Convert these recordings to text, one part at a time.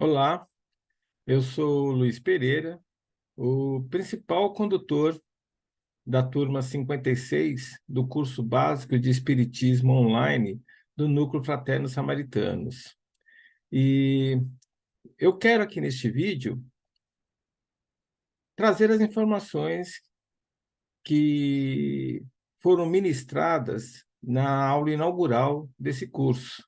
Olá, eu sou Luiz Pereira, o principal condutor da turma 56 do curso básico de Espiritismo online do Núcleo Fraternos Samaritanos. E eu quero aqui neste vídeo trazer as informações que foram ministradas na aula inaugural desse curso.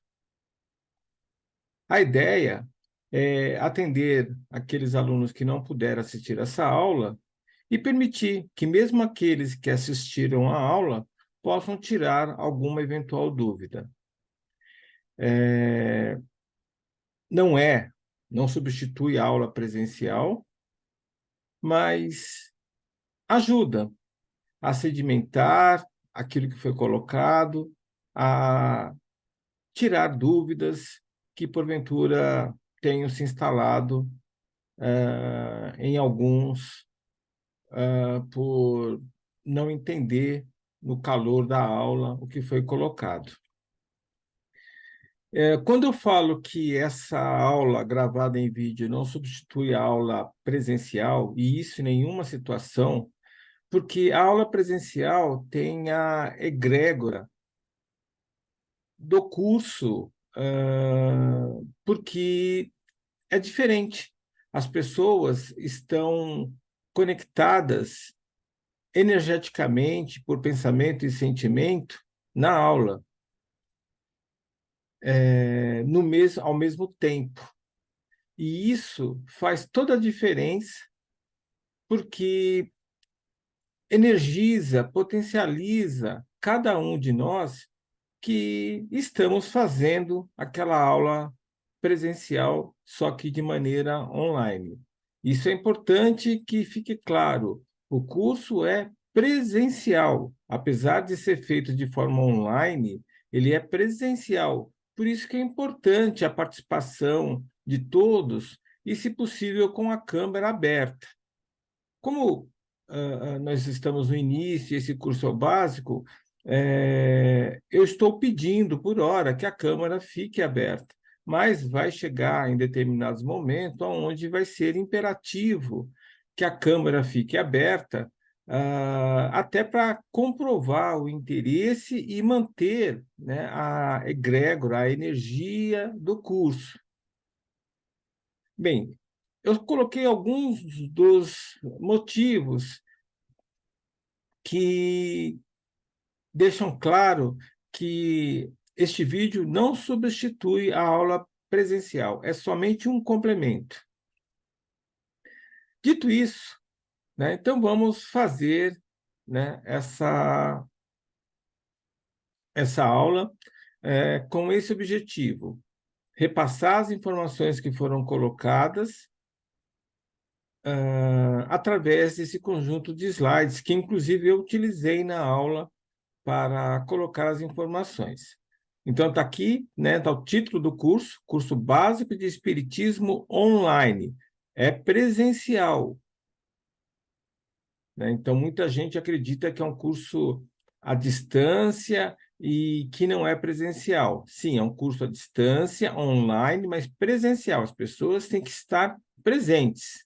A ideia é atender aqueles alunos que não puderam assistir essa aula e permitir que mesmo aqueles que assistiram à aula possam tirar alguma eventual dúvida. Não não substitui a aula presencial, mas ajuda a sedimentar aquilo que foi colocado, a tirar dúvidas que, porventura, tenham se instalado em alguns por não entender no calor da aula o que foi colocado. Quando eu falo que essa aula gravada em vídeo não substitui a aula presencial, e isso em nenhuma situação, porque a aula presencial tem a egrégora do curso, porque é diferente. As pessoas estão conectadas energeticamente, por pensamento e sentimento, na aula, ao mesmo tempo. E isso faz toda a diferença, porque energiza, potencializa cada um de nós que estamos fazendo aquela aula presencial, só que de maneira online. Isso é importante que fique claro. O curso é presencial, apesar de ser feito de forma online, ele é presencial. Por isso que é importante a participação de todos e, se possível, com a câmera aberta. Como nós estamos no início, esse curso é o básico, eu estou pedindo, por hora, que a câmera fique aberta, mas vai chegar em determinados momentos onde vai ser imperativo que a câmera fique aberta, até para comprovar o interesse e manter, né, a egrégora, a energia do curso. Bem, eu coloquei alguns dos motivos que deixam claro que este vídeo não substitui a aula presencial, é somente um complemento. Dito isso, né, então vamos fazer, né, essa aula com esse objetivo: repassar as informações que foram colocadas através desse conjunto de slides, que inclusive eu utilizei na aula para colocar as informações. Então, está aqui, né, está o título do curso, Curso Básico de Espiritismo Online. É presencial, né? Então, muita gente acredita que é um curso à distância e que não é presencial. Sim, é um curso à distância, online, mas presencial. As pessoas têm que estar presentes,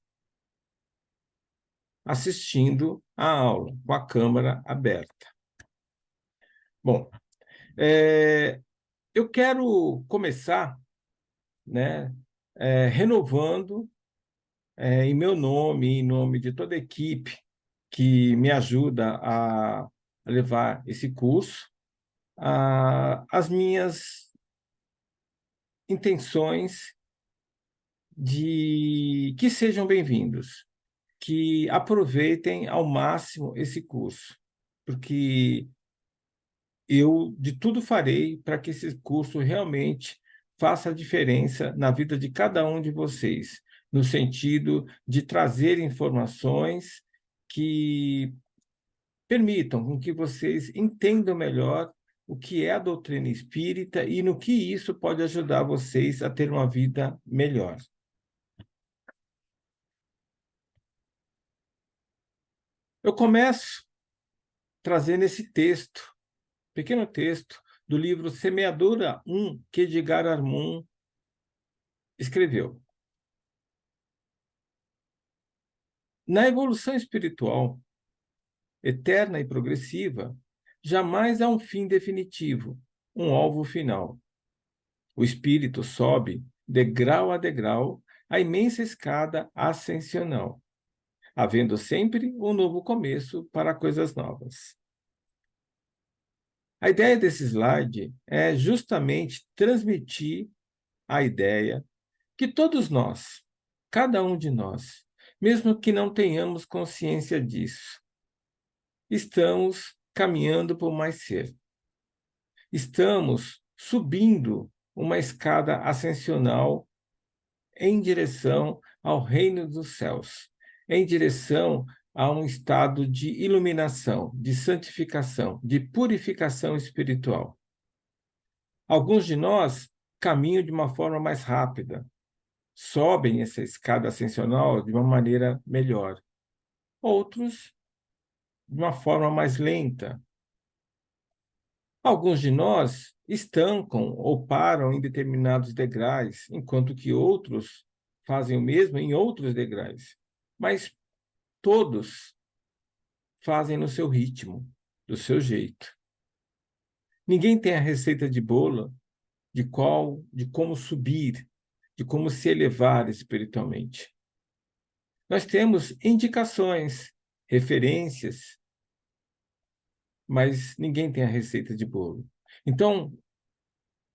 assistindo a aula, com a câmera aberta. Bom, eu quero começar, né, renovando, em meu nome, em nome de toda a equipe que me ajuda a levar esse curso, as minhas intenções de que sejam bem-vindos, que aproveitem ao máximo esse curso, porque eu de tudo farei para que esse curso realmente faça a diferença na vida de cada um de vocês, no sentido de trazer informações que permitam com que vocês entendam melhor o que é a doutrina espírita e no que isso pode ajudar vocês a ter uma vida melhor. Eu começo trazendo esse texto, pequeno texto, do livro Semeadura 1, que Edgar Armon escreveu. Na evolução espiritual, eterna e progressiva, jamais há um fim definitivo, um alvo final. O espírito sobe, degrau a degrau, a imensa escada ascensional, havendo sempre um novo começo para coisas novas. A ideia desse slide é justamente transmitir a ideia que todos nós, cada um de nós, mesmo que não tenhamos consciência disso, estamos caminhando por mais ser. Estamos subindo uma escada ascensional em direção ao reino dos céus, em direção a um estado de iluminação, de santificação, de purificação espiritual. Alguns de nós caminham de uma forma mais rápida, sobem essa escada ascensional de uma maneira melhor. Outros, de uma forma mais lenta. Alguns de nós estancam ou param em determinados degraus, enquanto que outros fazem o mesmo em outros degraus. Mas todos fazem no seu ritmo, do seu jeito. Ninguém tem a receita de bolo de como subir, de como se elevar espiritualmente. Nós temos indicações, referências, mas ninguém tem a receita de bolo. Então,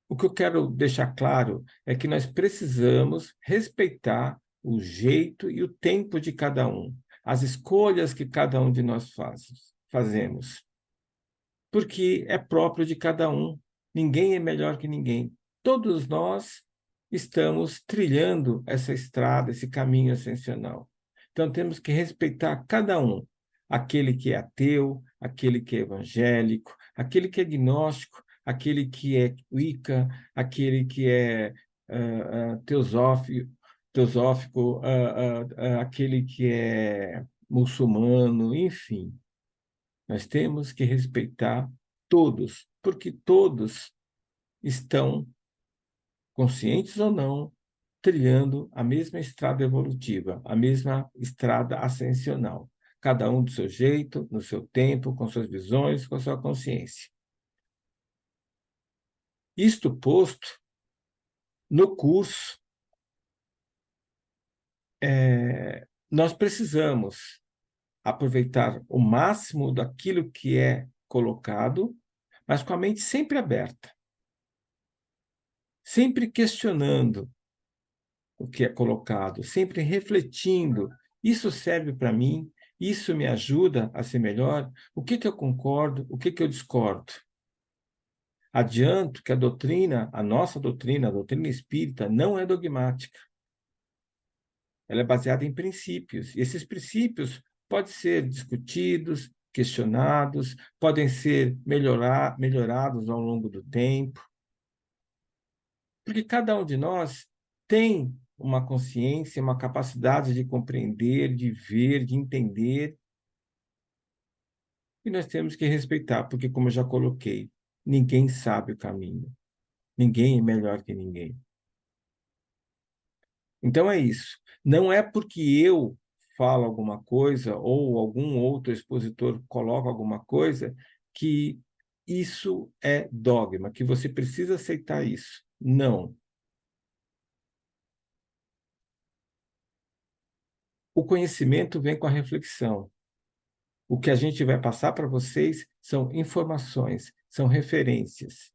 o que eu quero deixar claro é que nós precisamos respeitar o jeito e o tempo de cada um, as escolhas que cada um de nós fazemos, porque é próprio de cada um. Ninguém é melhor que ninguém. Todos nós estamos trilhando essa estrada, esse caminho ascensional. Então, temos que respeitar cada um, aquele que é ateu, aquele que é evangélico, aquele que é gnóstico, aquele que é Wicca, aquele que é teosófico, aquele que é muçulmano, enfim. Nós temos que respeitar todos, porque todos estão, conscientes ou não, trilhando a mesma estrada evolutiva, a mesma estrada ascensional. Cada um do seu jeito, no seu tempo, com suas visões, com sua consciência. Isto posto, no curso, nós precisamos aproveitar o máximo daquilo que é colocado, mas com a mente sempre aberta, sempre questionando o que é colocado, sempre refletindo. Isso serve para mim? Isso me ajuda a ser melhor? O que eu concordo? O que eu discordo? Adianto que a nossa doutrina, a doutrina espírita, não é dogmática. Ela é baseada em princípios. E esses princípios podem ser discutidos, questionados, podem ser melhorados ao longo do tempo. Porque cada um de nós tem uma consciência, uma capacidade de compreender, de ver, de entender, e nós temos que respeitar, porque, como eu já coloquei, ninguém sabe o caminho, ninguém é melhor que ninguém. Então é isso. Não é porque eu falo alguma coisa ou algum outro expositor coloca alguma coisa que isso é dogma, que você precisa aceitar isso. Não. O conhecimento vem com a reflexão. O que a gente vai passar para vocês são informações, são referências.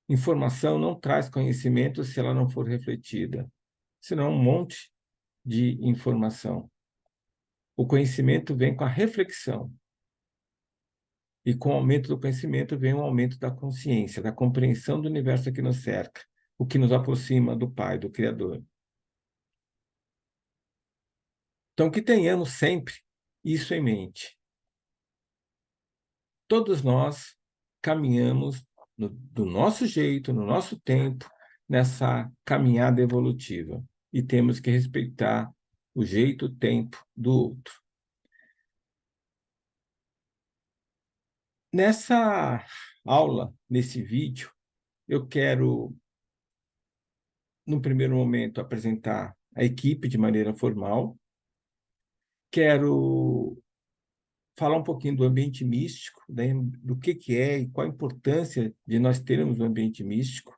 Informação não traz conhecimento se ela não for refletida, senão um monte de informação. O conhecimento vem com a reflexão. E com o aumento do conhecimento vem o aumento da consciência, da compreensão do universo que nos cerca, o que nos aproxima do Pai, do Criador. Então, que tenhamos sempre isso em mente. Todos nós caminhamos do nosso jeito, no nosso tempo, nessa caminhada evolutiva. E temos que respeitar o jeito, o tempo do outro. Nessa aula, nesse vídeo, eu quero, no primeiro momento, apresentar a equipe de maneira formal. Quero falar um pouquinho do ambiente místico, né, do que é e qual a importância de nós termos um ambiente místico.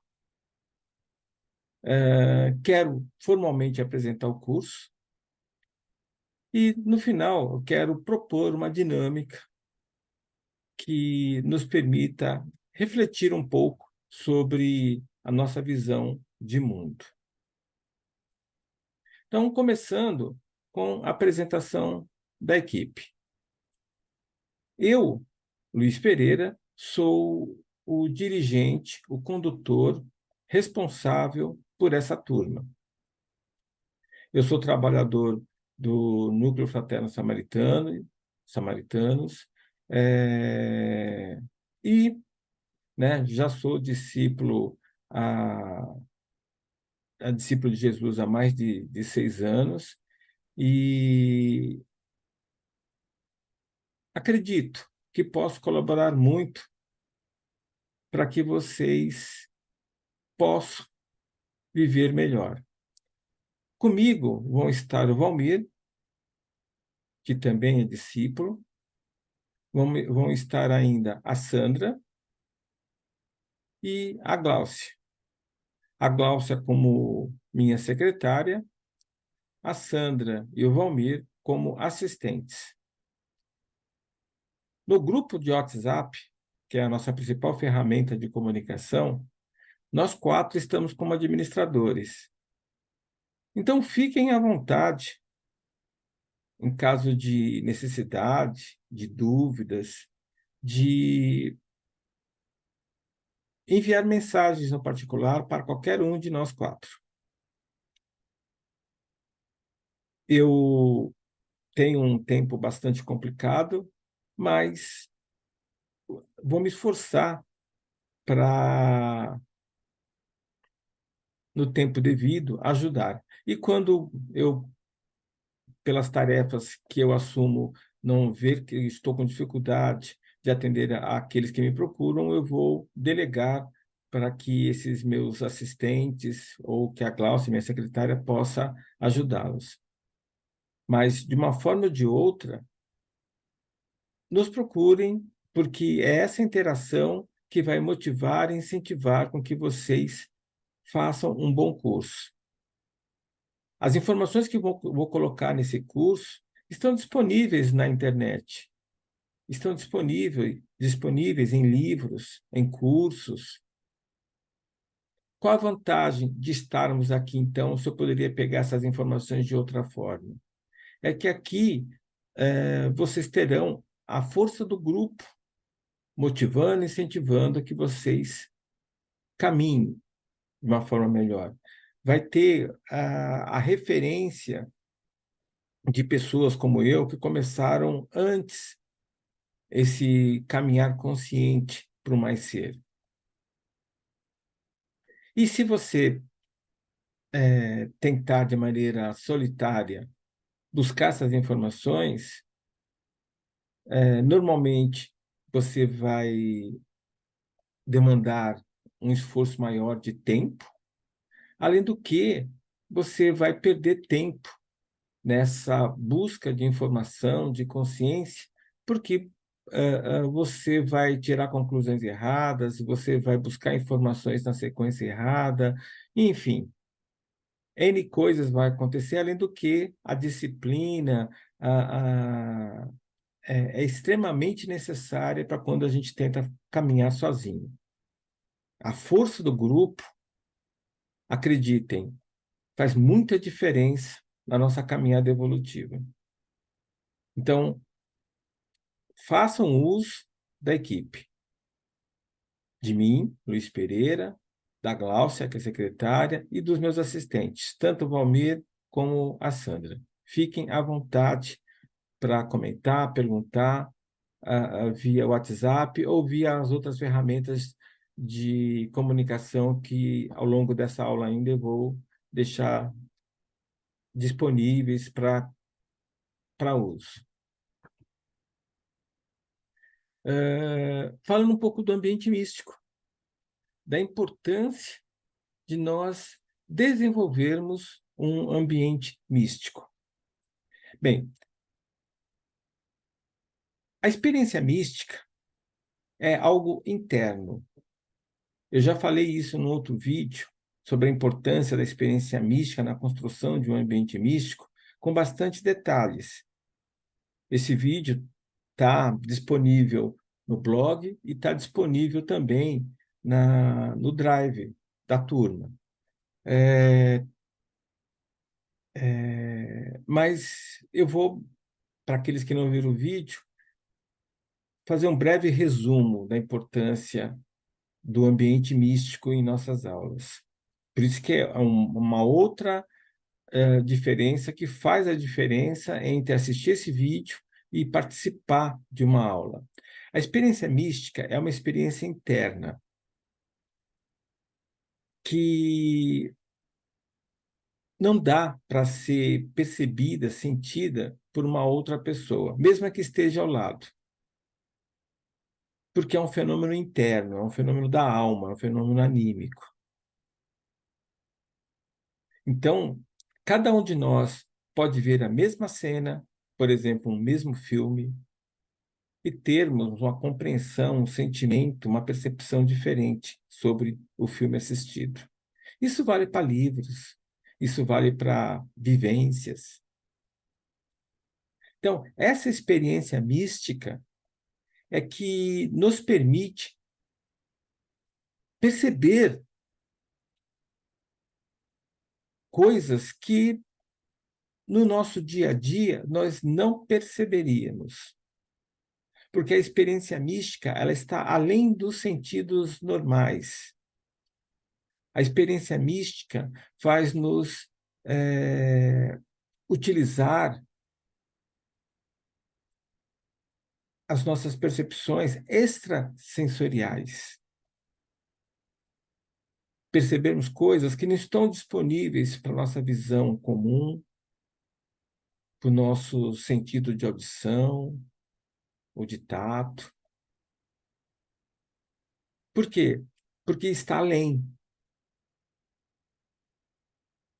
Quero formalmente apresentar o curso e, no final, eu quero propor uma dinâmica que nos permita refletir um pouco sobre a nossa visão de mundo. Então, começando com a apresentação da equipe. Eu, Luiz Pereira, sou o dirigente, o condutor responsável por essa turma. Eu sou trabalhador do Núcleo Fraterno Samaritanos, e, né, já sou discípulo, a, discípulo de Jesus há mais de 6 anos e acredito que posso colaborar muito para que vocês possam viver melhor. Comigo vão estar o Valmir, que também é discípulo, vão estar ainda a Sandra e a Gláucia. A Gláucia como minha secretária, a Sandra e o Valmir como assistentes. No grupo de WhatsApp, que é a nossa principal ferramenta de comunicação, nós 4 estamos como administradores. Então, fiquem à vontade, em caso de necessidade, de dúvidas, de enviar mensagens no particular para qualquer um de nós 4. Eu tenho um tempo bastante complicado, mas vou me esforçar para, no tempo devido, ajudar. E quando eu, pelas tarefas que eu assumo, não ver que estou com dificuldade de atender àqueles que me procuram, eu vou delegar para que esses meus assistentes ou que a Glaucia, minha secretária, possa ajudá-los. Mas, de uma forma ou de outra, nos procurem, porque é essa interação que vai motivar e incentivar com que vocês façam um bom curso. As informações que vou colocar nesse curso estão disponíveis na internet, estão disponíveis em livros, em cursos. Qual a vantagem de estarmos aqui, então, se eu poderia pegar essas informações de outra forma? É que aqui vocês terão a força do grupo, motivando e incentivando a que vocês caminhem de uma forma melhor. Vai ter a referência de pessoas como eu que começaram antes esse caminhar consciente para o mais ser. E se você tentar de maneira solitária buscar essas informações, normalmente você vai demandar um esforço maior de tempo, além do que você vai perder tempo nessa busca de informação, de consciência, porque você vai tirar conclusões erradas, você vai buscar informações na sequência errada, enfim, N coisas vai acontecer, além do que a disciplina é extremamente necessária para quando a gente tenta caminhar sozinho. A força do grupo, acreditem, faz muita diferença na nossa caminhada evolutiva. Então, façam uso da equipe. De mim, Luiz Pereira, da Gláucia, que é secretária, e dos meus assistentes, tanto o Valmir como a Sandra. Fiquem à vontade para comentar, perguntar via WhatsApp ou via as outras ferramentas de comunicação que, ao longo dessa aula ainda, eu vou deixar disponíveis para uso. Falando um pouco do ambiente místico, da importância de nós desenvolvermos um ambiente místico? Bem, a experiência mística é algo interno. Eu já falei isso no outro vídeo, sobre a importância da experiência mística na construção de um ambiente místico, com bastante detalhes. Esse vídeo está disponível no blog e está disponível também no Drive da turma. Mas eu vou, para aqueles que não viram o vídeo, fazer um breve resumo da importância do ambiente místico em nossas aulas. Por isso que é uma outra diferença que faz a diferença entre assistir esse vídeo e participar de uma aula. A experiência mística é uma experiência interna que não dá para ser percebida, sentida por uma outra pessoa, mesmo que esteja ao lado. Porque é um fenômeno interno, é um fenômeno da alma, é um fenômeno anímico. Então, cada um de nós pode ver a mesma cena, por exemplo, um mesmo filme, e termos uma compreensão, um sentimento, uma percepção diferente sobre o filme assistido. Isso vale para livros, isso vale para vivências. Então, essa experiência mística é que nos permite perceber coisas que no nosso dia a dia nós não perceberíamos. Porque a experiência mística ela está além dos sentidos normais. A experiência mística faz-nos utilizar as nossas percepções extrasensoriais. Percebermos coisas que não estão disponíveis para a nossa visão comum, para o nosso sentido de audição ou de tato. Por quê? Porque está além.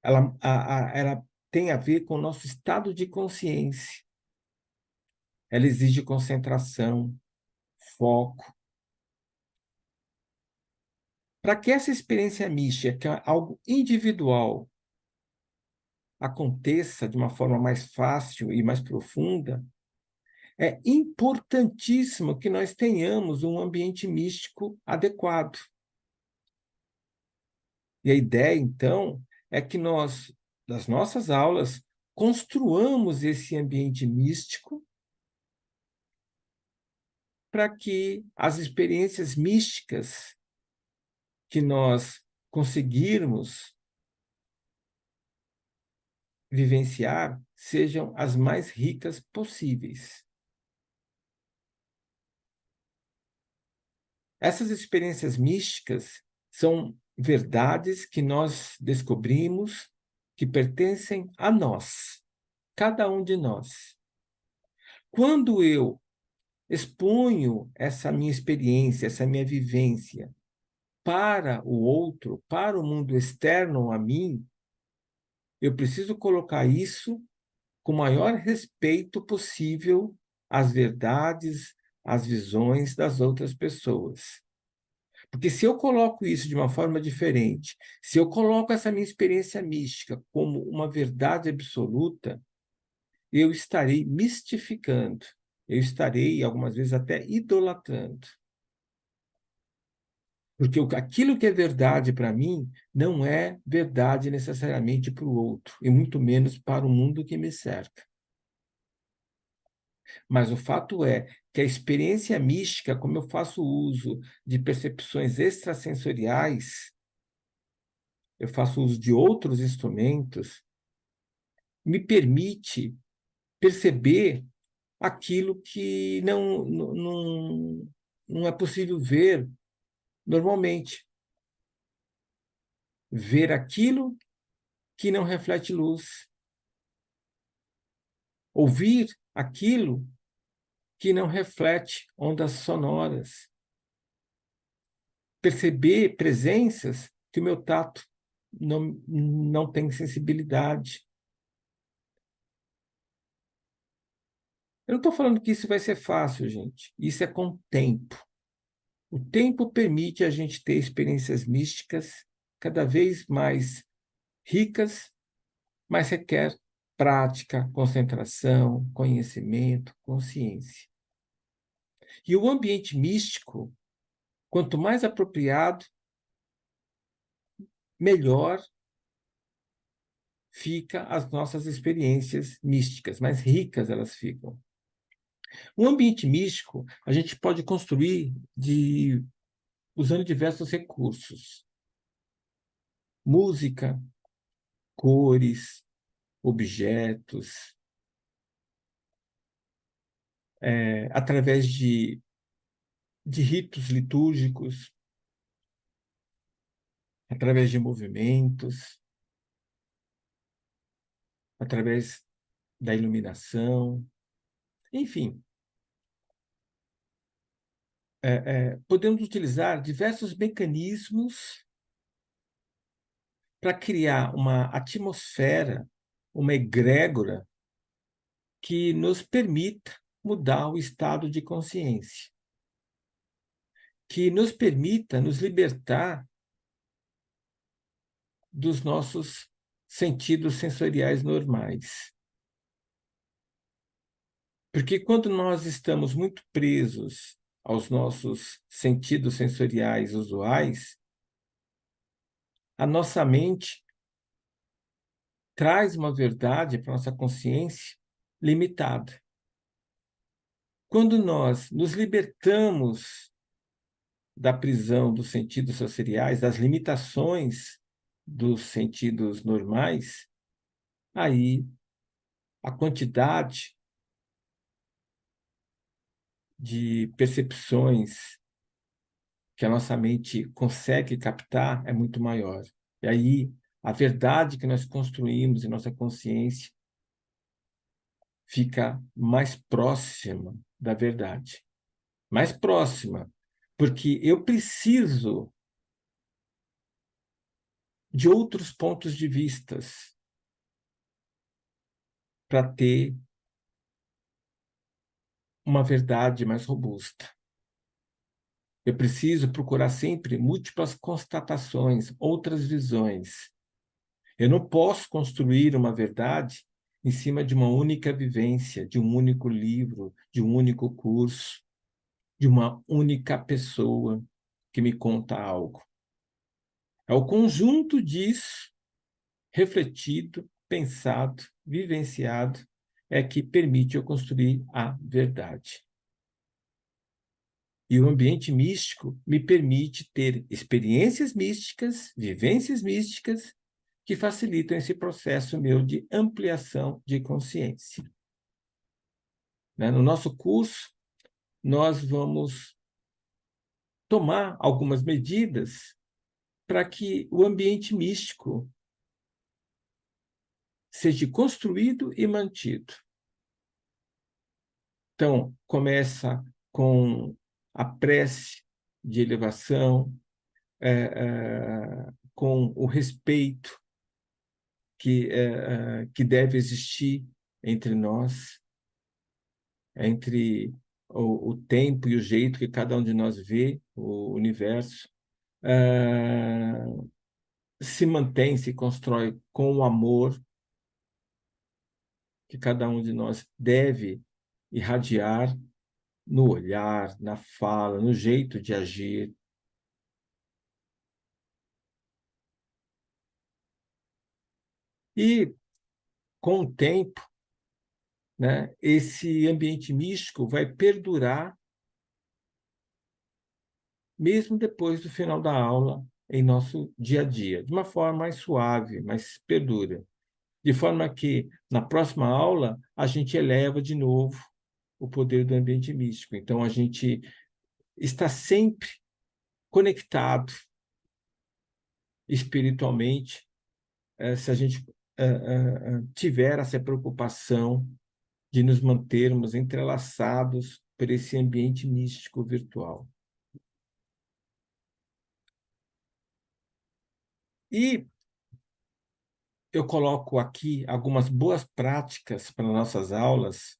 Ela tem a ver com o nosso estado de consciência. Ela exige concentração, foco. Para que essa experiência mística, que é algo individual, aconteça de uma forma mais fácil e mais profunda, é importantíssimo que nós tenhamos um ambiente místico adequado. E a ideia, então, é que nós, nas nossas aulas, construamos esse ambiente místico para que as experiências místicas que nós conseguirmos vivenciar sejam as mais ricas possíveis. Essas experiências místicas são verdades que nós descobrimos que pertencem a nós, cada um de nós. Quando eu exponho essa minha experiência, essa minha vivência para o outro, para o mundo externo a mim, eu preciso colocar isso com o maior respeito possível às verdades, às visões das outras pessoas. Porque se eu coloco isso de uma forma diferente, se eu coloco essa minha experiência mística como uma verdade absoluta, eu estarei mistificando, eu estarei, algumas vezes, até idolatrando. Porque aquilo que é verdade para mim não é verdade necessariamente para o outro, e muito menos para o mundo que me cerca. Mas o fato é que a experiência mística, como eu faço uso de percepções extrasensoriais, eu faço uso de outros instrumentos, me permite perceber aquilo que não é possível ver normalmente. Ver aquilo que não reflete luz. Ouvir aquilo que não reflete ondas sonoras. Perceber presenças que o meu tato não tem sensibilidade. Eu não estou falando que isso vai ser fácil, gente. Isso é com o tempo. O tempo permite a gente ter experiências místicas cada vez mais ricas, mas requer prática, concentração, conhecimento, consciência. E o ambiente místico, quanto mais apropriado, melhor fica as nossas experiências místicas, mais ricas elas ficam. Um ambiente místico a gente pode construir usando diversos recursos: música, cores, objetos, através de ritos litúrgicos, através de movimentos, através da iluminação, enfim, podemos utilizar diversos mecanismos para criar uma atmosfera, uma egrégora que nos permita mudar o estado de consciência, que nos permita nos libertar dos nossos sentidos sensoriais normais. Porque quando nós estamos muito presos aos nossos sentidos sensoriais usuais, a nossa mente traz uma verdade para a nossa consciência limitada. Quando nós nos libertamos da prisão dos sentidos sensoriais, das limitações dos sentidos normais, aí a quantidade de percepções que a nossa mente consegue captar é muito maior. E aí a verdade que nós construímos em nossa consciência fica mais próxima da verdade. Mais próxima, porque eu preciso de outros pontos de vistas para ter uma verdade mais robusta. Eu preciso procurar sempre múltiplas constatações, outras visões. Eu não posso construir uma verdade em cima de uma única vivência, de um único livro, de um único curso, de uma única pessoa que me conta algo. É o conjunto disso, refletido, pensado, vivenciado, é que permite eu construir a verdade. E o ambiente místico me permite ter experiências místicas, vivências místicas, que facilitam esse processo meu de ampliação de consciência. No nosso curso, nós vamos tomar algumas medidas para que o ambiente místico seja construído e mantido. Então, começa com a prece de elevação, com o respeito que deve existir entre nós, entre o tempo e o jeito que cada um de nós vê o universo, se mantém, se constrói com o amor que cada um de nós deve irradiar no olhar, na fala, no jeito de agir. E, com o tempo, né, esse ambiente místico vai perdurar mesmo depois do final da aula em nosso dia a dia, de uma forma mais suave, mais perdura. De forma que, na próxima aula, a gente eleva de novo o poder do ambiente místico. Então, a gente está sempre conectado espiritualmente, se a gente tiver essa preocupação de nos mantermos entrelaçados por esse ambiente místico virtual. E eu coloco aqui algumas boas práticas para nossas aulas,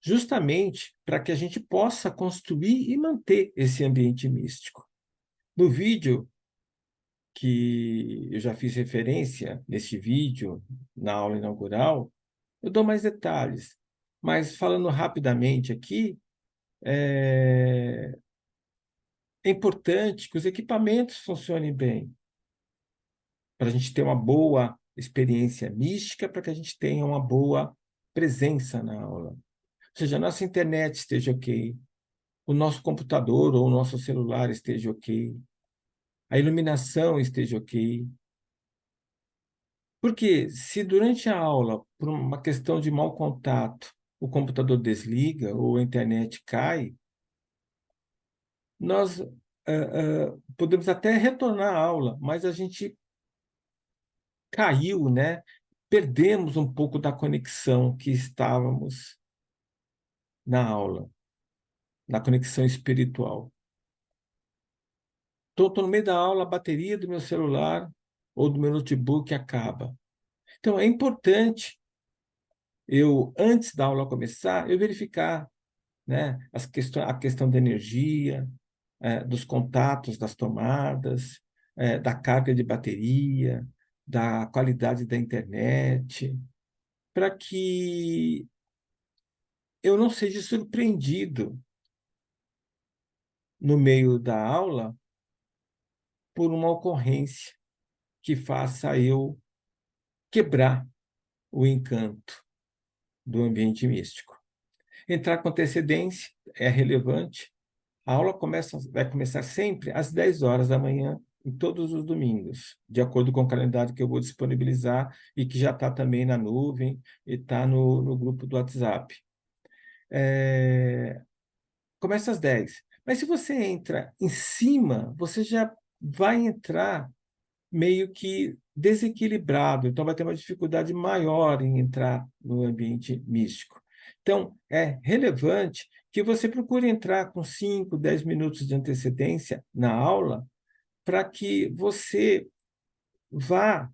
justamente para que a gente possa construir e manter esse ambiente místico. No vídeo que eu já fiz referência, nesse vídeo, na aula inaugural, eu dou mais detalhes. Mas, falando rapidamente aqui, é importante que os equipamentos funcionem bem, para a gente ter uma boa experiência mística, para que a gente tenha uma boa presença na aula. Ou seja, a nossa internet esteja ok, o nosso computador ou o nosso celular esteja ok, a iluminação esteja ok. Porque se durante a aula, por uma questão de mau contato, o computador desliga ou a internet cai, nós podemos até retornar à aula, mas a gente caiu, né? Perdemos um pouco da conexão que estávamos na aula, na conexão espiritual. Estou no meio da aula, a bateria do meu celular ou do meu notebook acaba. Então, é importante eu, antes da aula começar, eu verificar, né, a questão da energia, dos contatos das tomadas, da carga de bateria, da qualidade da internet, para que eu não seja surpreendido no meio da aula por uma ocorrência que faça eu quebrar o encanto do ambiente místico. Entrar com antecedência é relevante. A aula vai começar sempre às 10 horas da manhã, em todos os domingos, de acordo com o calendário que eu vou disponibilizar e que já está também na nuvem e está no grupo do WhatsApp. Começa às 10. Mas se você entra em cima, você já vai entrar meio que desequilibrado, então vai ter uma dificuldade maior em entrar no ambiente místico. Então, é relevante que você procure entrar com 5, 10 minutos de antecedência na aula, para que você vá,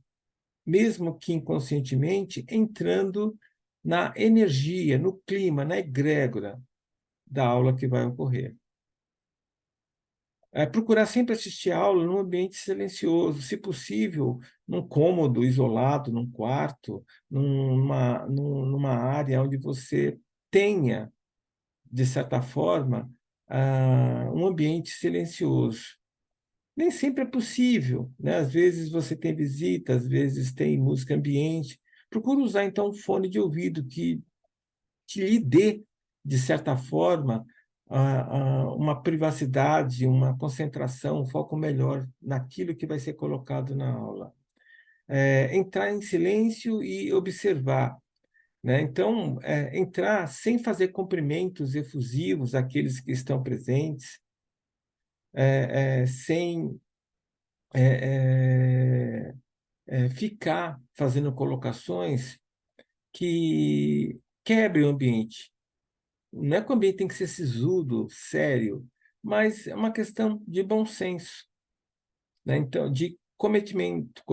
mesmo que inconscientemente, entrando na energia, no clima, na egrégora da aula que vai ocorrer. Procurar sempre assistir a aula num ambiente silencioso, se possível, num cômodo isolado, num quarto, numa área onde você tenha, de certa forma, um ambiente silencioso. Nem sempre é possível, né? Às vezes você tem visita, às vezes tem música ambiente. Procura usar, então, um fone de ouvido que lhe dê, de certa forma, uma privacidade, uma concentração, um foco melhor naquilo que vai ser colocado na aula. Entrar em silêncio e observar, né? Então, entrar sem fazer cumprimentos efusivos àqueles que estão presentes, sem ficar fazendo colocações que quebrem o ambiente. Não é que o ambiente tem que ser sisudo, sério, mas é uma questão de bom senso, né? Então, de comedimento.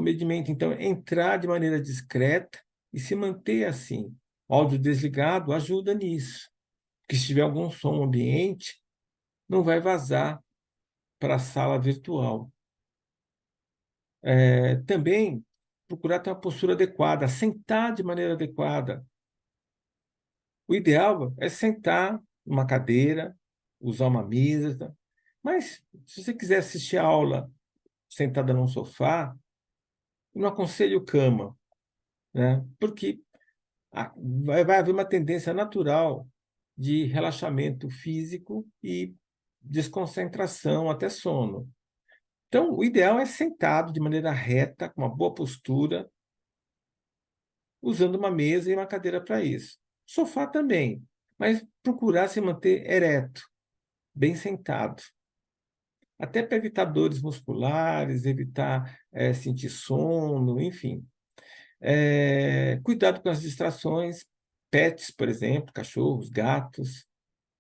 Então, entrar de maneira discreta e se manter assim. Áudio desligado ajuda nisso, porque se tiver algum som ambiente, não vai vazar para a sala virtual. Também procurar ter uma postura adequada, sentar de maneira adequada. O ideal é sentar numa cadeira, usar uma mesa, mas se você quiser assistir a aula sentada num sofá, eu não aconselho cama, né? Porque vai haver uma tendência natural de relaxamento físico e desconcentração, até sono. Então, o ideal é sentado de maneira reta, com uma boa postura, usando uma mesa e uma cadeira para isso. Sofá também, mas procurar se manter ereto, bem sentado. Até para evitar dores musculares, evitar sentir sono, enfim. Cuidado com as distrações, pets, por exemplo, cachorros, gatos,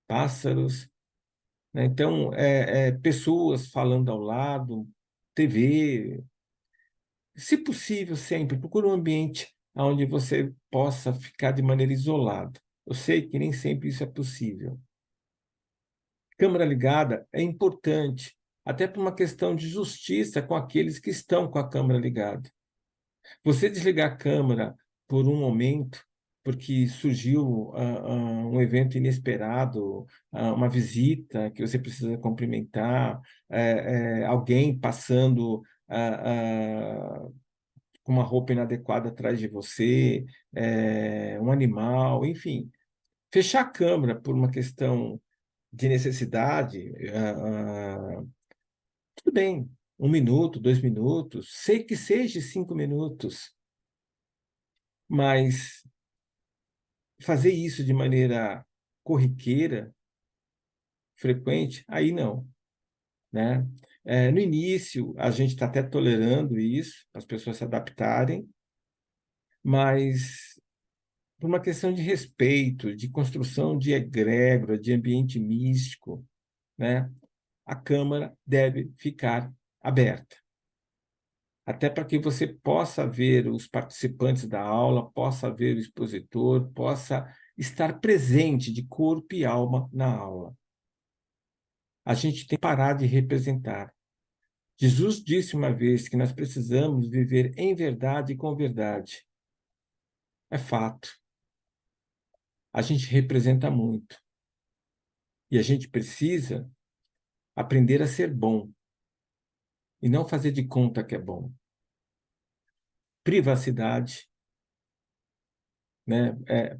pássaros, né? Então, pessoas falando ao lado, TV. Se possível, sempre procure um ambiente onde você possa ficar de maneira isolada. Eu sei que nem sempre isso é possível. Câmera ligada é importante, até por uma questão de justiça com aqueles que estão com a câmera ligada. Você desligar a câmera por um momento, porque surgiu um evento inesperado, uma visita que você precisa cumprimentar, alguém passando com uma roupa inadequada atrás de você, um animal, enfim. Fechar a câmera por uma questão de necessidade, tudo bem, 1 minuto, 2 minutos, sei que seja 5 minutos, mas fazer isso de maneira corriqueira, frequente, aí não, né? No início, a gente está até tolerando isso, as pessoas se adaptarem, mas por uma questão de respeito, de construção de egrégora, de ambiente místico, né? A câmara deve ficar aberta, até para que você possa ver os participantes da aula, possa ver o expositor, possa estar presente de corpo e alma na aula. A gente tem que parar de representar. Jesus disse uma vez que nós precisamos viver em verdade e com verdade. É fato. A gente representa muito. E a gente precisa aprender a ser bom e não fazer de conta que é bom. Privacidade, né?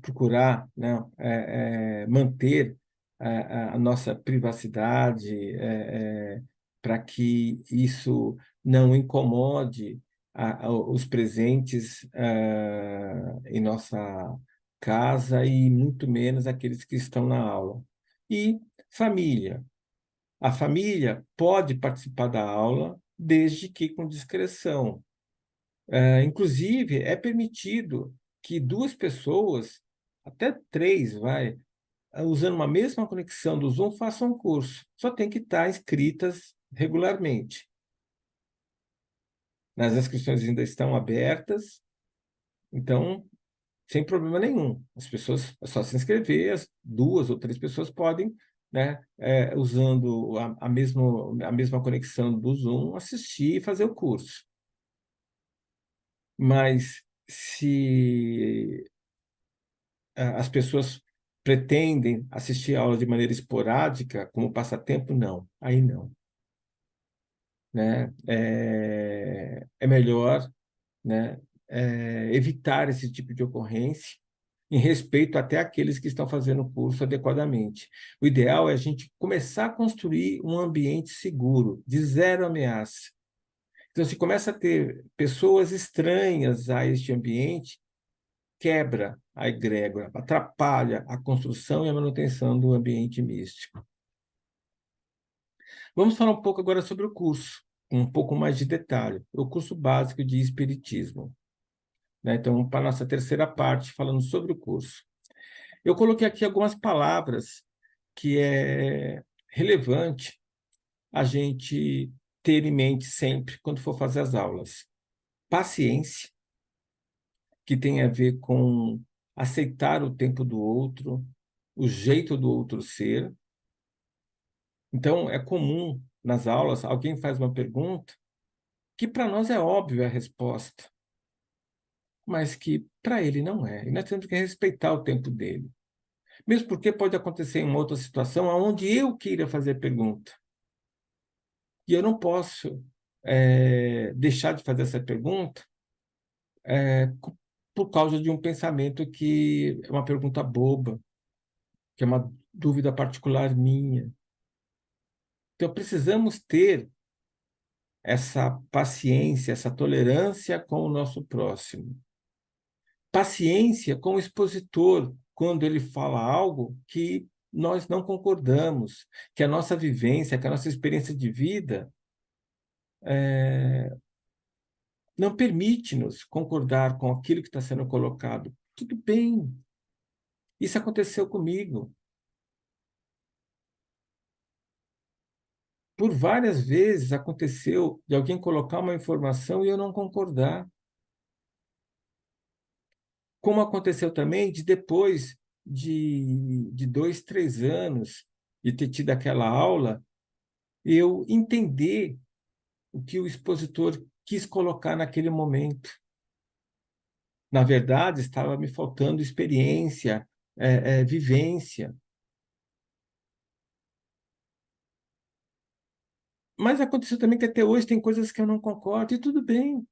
Procurar, né? Manter a nossa privacidade, para que isso não incomode os presentes em nossa casa e muito menos aqueles que estão na aula. E família. A família pode participar da aula desde que com discrição. Inclusive, é permitido que duas pessoas, até três, usando uma mesma conexão do Zoom, façam um curso. Só tem que estar inscritas regularmente. As inscrições ainda estão abertas, então, sem problema nenhum. As pessoas, é só se inscrever, as 2 ou 3 pessoas podem, né, usando a mesma conexão do Zoom, assistir e fazer o curso. Mas se as pessoas pretendem assistir a aula de maneira esporádica, como passatempo, não. Aí não, né? É melhor, né, evitar esse tipo de ocorrência, em respeito até àqueles que estão fazendo o curso adequadamente. O ideal é a gente começar a construir um ambiente seguro, de zero ameaça. Então, se começa a ter pessoas estranhas a este ambiente, quebra a egrégora, atrapalha a construção e a manutenção do ambiente místico. Vamos falar um pouco agora sobre o curso, com um pouco mais de detalhe, o curso básico de Espiritismo, né? Então, para a nossa terceira parte, falando sobre o curso. Eu coloquei aqui algumas palavras que é relevante a gente ter em mente sempre quando for fazer as aulas. Paciência, que tem a ver com aceitar o tempo do outro, o jeito do outro ser. Então, é comum nas aulas alguém faz uma pergunta que para nós é óbvia a resposta, mas que para ele não é. E nós temos que respeitar o tempo dele. Mesmo porque pode acontecer em uma outra situação onde eu queira fazer a pergunta. E eu não posso deixar de fazer essa pergunta é, por causa de um pensamento que é uma pergunta boba, que é uma dúvida particular minha. Então, precisamos ter essa paciência, essa tolerância com o nosso próximo. Paciência com o expositor, quando ele fala algo que nós não concordamos, que a nossa vivência, que a nossa experiência de vida não permite-nos concordar com aquilo que está sendo colocado. Tudo bem, isso aconteceu comigo. Por várias vezes aconteceu de alguém colocar uma informação e eu não concordar. Como aconteceu também de depois de 2, 3 anos de ter tido aquela aula, eu entender o que o expositor quis colocar naquele momento. Na verdade, estava me faltando experiência, vivência. Mas aconteceu também que até hoje tem coisas que eu não concordo, e tudo bem.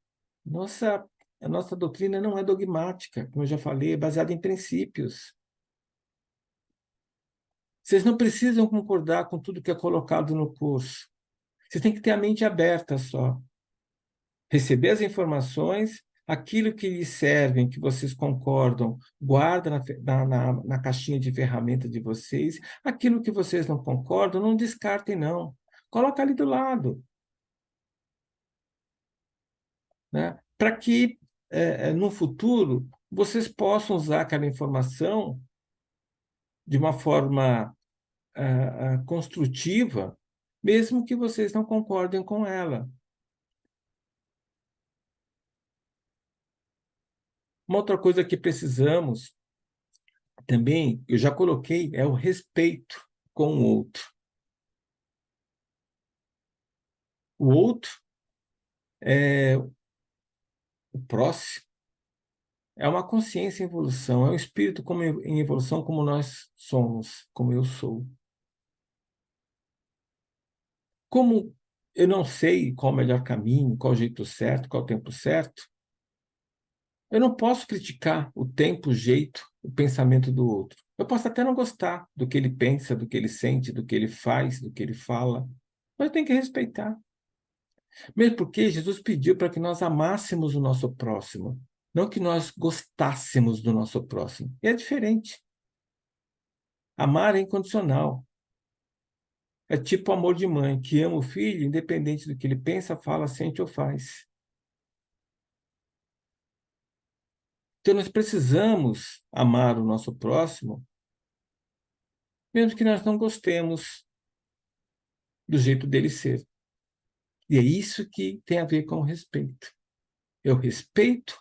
Nossa, a nossa doutrina não é dogmática, como eu já falei, é baseada em princípios. Vocês não precisam concordar com tudo que é colocado no curso. Vocês têm que ter a mente aberta só. Receber as informações, aquilo que lhes servem, que vocês concordam, guarda na caixinha de ferramenta de vocês. Aquilo que vocês não concordam, não descartem, não. Coloca ali do lado, né? Para que, no futuro, vocês possam usar aquela informação de uma forma construtiva, mesmo que vocês não concordem com ela. Uma outra coisa que precisamos também, eu já coloquei, é o respeito com o outro. O outro é o próximo, é uma consciência em evolução, é um espírito como em evolução como nós somos, como eu sou. Como eu não sei qual o melhor caminho, qual o jeito certo, qual o tempo certo, eu não posso criticar o tempo, o jeito, o pensamento do outro. Eu posso até não gostar do que ele pensa, do que ele sente, do que ele faz, do que ele fala, mas eu tenho que respeitar. Mesmo porque Jesus pediu para que nós amássemos o nosso próximo, não que nós gostássemos do nosso próximo. E é diferente. Amar é incondicional. É tipo o amor de mãe, que ama o filho, independente do que ele pensa, fala, sente ou faz. Então, nós precisamos amar o nosso próximo, mesmo que nós não gostemos do jeito dele ser. E é isso que tem a ver com o respeito. Eu respeito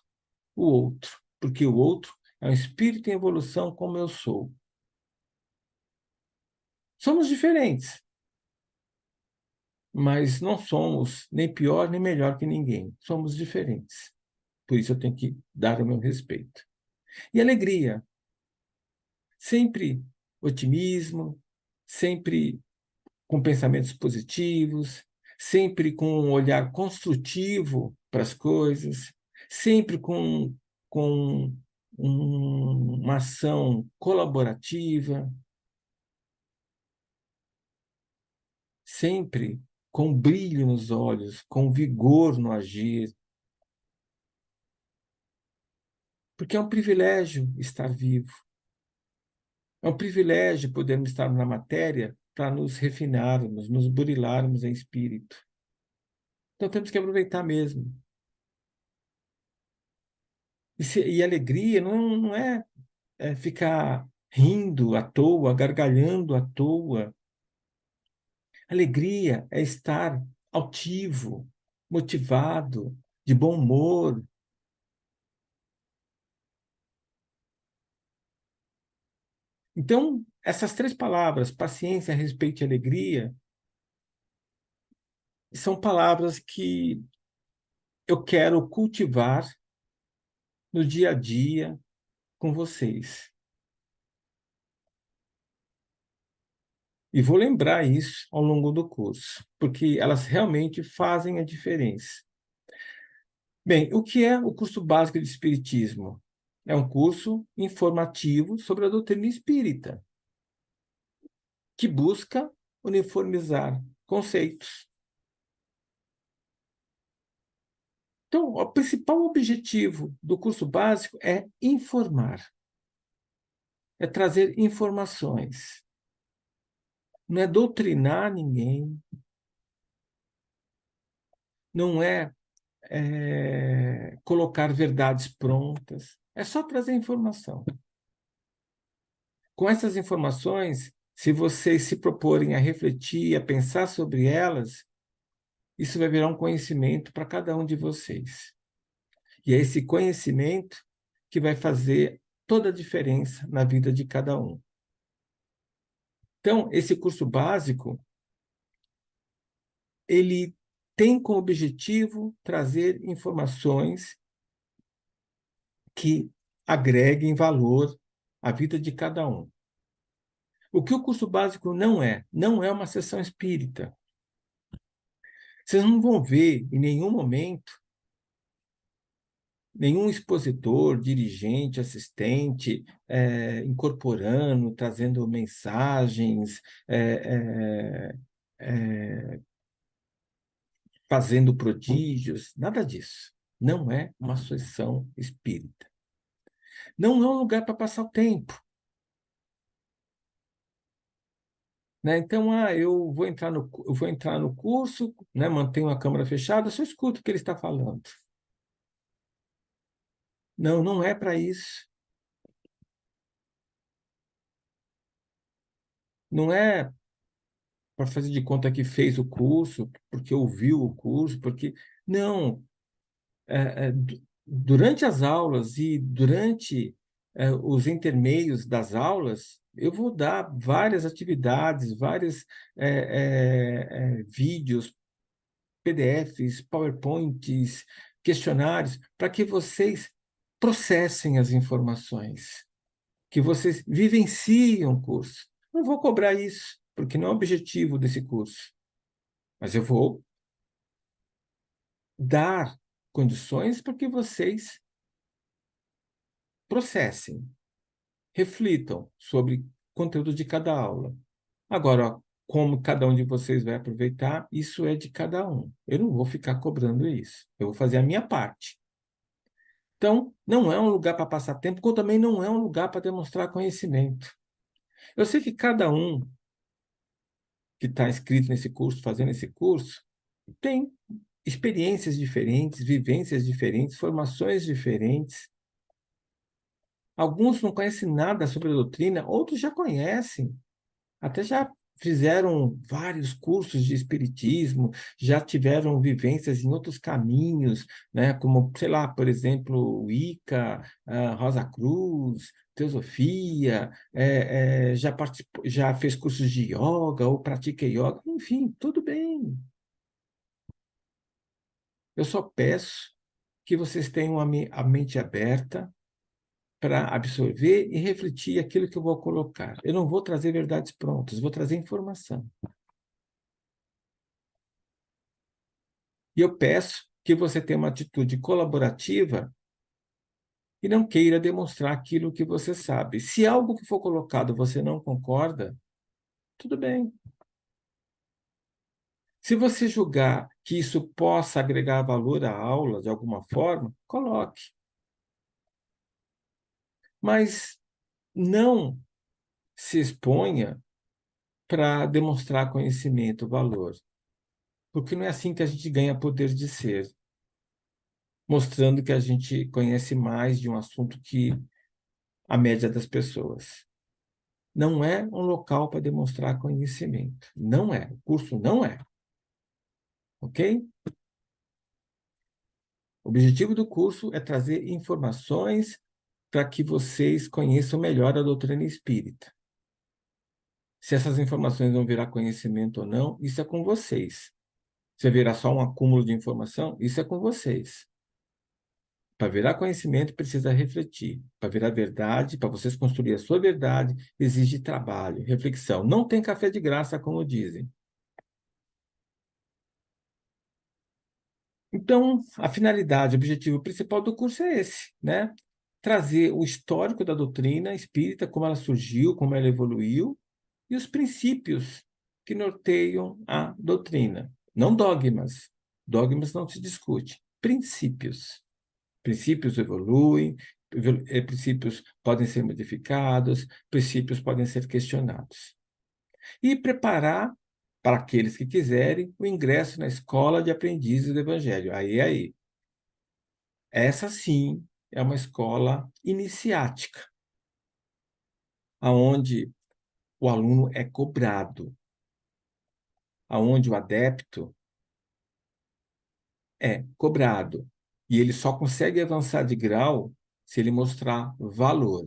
o outro, porque o outro é um espírito em evolução como eu sou. Somos diferentes, mas não somos nem pior nem melhor que ninguém. Somos diferentes. Por isso eu tenho que dar o meu respeito. E alegria, sempre otimismo, sempre com pensamentos positivos, sempre com um olhar construtivo para as coisas, sempre com uma ação colaborativa, sempre com brilho nos olhos, com vigor no agir, porque é um privilégio estar vivo. É um privilégio podermos estar na matéria para nos refinarmos, nos burilarmos em espírito. Então temos que aproveitar mesmo. E alegria não é ficar rindo à toa, gargalhando à toa. Alegria é estar altivo, motivado, de bom humor. Então, essas três palavras, paciência, respeito e alegria, são palavras que eu quero cultivar no dia a dia com vocês. E vou lembrar isso ao longo do curso, porque elas realmente fazem a diferença. Bem, o que é o curso básico de Espiritismo? É um curso informativo sobre a doutrina espírita, que busca uniformizar conceitos. Então, o principal objetivo do curso básico é informar, é trazer informações. Não é doutrinar ninguém, não é colocar verdades prontas, é só trazer informação. Com essas informações, se vocês se proporem a refletir, a pensar sobre elas, isso vai virar um conhecimento para cada um de vocês. E é esse conhecimento que vai fazer toda a diferença na vida de cada um. Então, esse curso básico, ele tem como objetivo trazer informações que agreguem valor à vida de cada um. O que o curso básico não é uma sessão espírita. Vocês não vão ver em nenhum momento nenhum expositor, dirigente, assistente, incorporando, trazendo mensagens, fazendo prodígios, nada disso. Não é uma sessão espírita. Não é um lugar para passar o tempo. Né? Então, eu vou entrar no curso, né? Mantenho a câmera fechada, só escuto o que ele está falando. Não, não é para isso. Não é para fazer de conta que fez o curso, porque ouviu o curso, porque... Não, durante as aulas e durante os intermeios das aulas, eu vou dar várias atividades, vários vídeos, PDFs, PowerPoints, questionários, para que vocês processem as informações, que vocês vivenciem o curso. Não vou cobrar isso, porque não é o objetivo desse curso, mas eu vou dar condições para que vocês processem, reflitam sobre o conteúdo de cada aula. Agora, como cada um de vocês vai aproveitar, isso é de cada um. Eu não vou ficar cobrando isso. Eu vou fazer a minha parte. Então, não é um lugar para passar tempo, como também não é um lugar para demonstrar conhecimento. Eu sei que cada um que está inscrito nesse curso, fazendo esse curso, tem experiências diferentes, vivências diferentes, formações diferentes. Alguns não conhecem nada sobre a doutrina, outros já conhecem, até já fizeram vários cursos de espiritismo, já tiveram vivências em outros caminhos, né, como, sei lá, por exemplo, Wicca, Rosa Cruz, Teosofia, já fez cursos de yoga ou pratica yoga, enfim, tudo bem. Eu só peço que vocês tenham a mente aberta para absorver e refletir aquilo que eu vou colocar. Eu não vou trazer verdades prontas, vou trazer informação. E eu peço que você tenha uma atitude colaborativa e não queira demonstrar aquilo que você sabe. Se algo que for colocado você não concorda, tudo bem. Se você julgar que isso possa agregar valor à aula de alguma forma, coloque. Mas não se exponha para demonstrar conhecimento, valor. Porque não é assim que a gente ganha poder de ser, mostrando que a gente conhece mais de um assunto que a média das pessoas. Não é um local para demonstrar conhecimento. Não é. O curso não é. Ok? O objetivo do curso é trazer informações para que vocês conheçam melhor a doutrina espírita. Se essas informações vão virar conhecimento ou não, isso é com vocês. Se virar só um acúmulo de informação, isso é com vocês. Para virar conhecimento, precisa refletir. Para virar verdade, para vocês construir a sua verdade, exige trabalho, reflexão. Não tem café de graça, como dizem. Então, a finalidade, o objetivo principal do curso é esse, né? Trazer o histórico da doutrina espírita, como ela surgiu, como ela evoluiu, e os princípios que norteiam a doutrina. Não dogmas. Dogmas não se discute. Princípios. Princípios evoluem, princípios podem ser modificados, princípios podem ser questionados. E preparar, para aqueles que quiserem, o ingresso na escola de aprendizes do Evangelho. Aí. Essa sim é uma escola iniciática, onde o aluno é cobrado, aonde o adepto é cobrado. E ele só consegue avançar de grau se ele mostrar valor,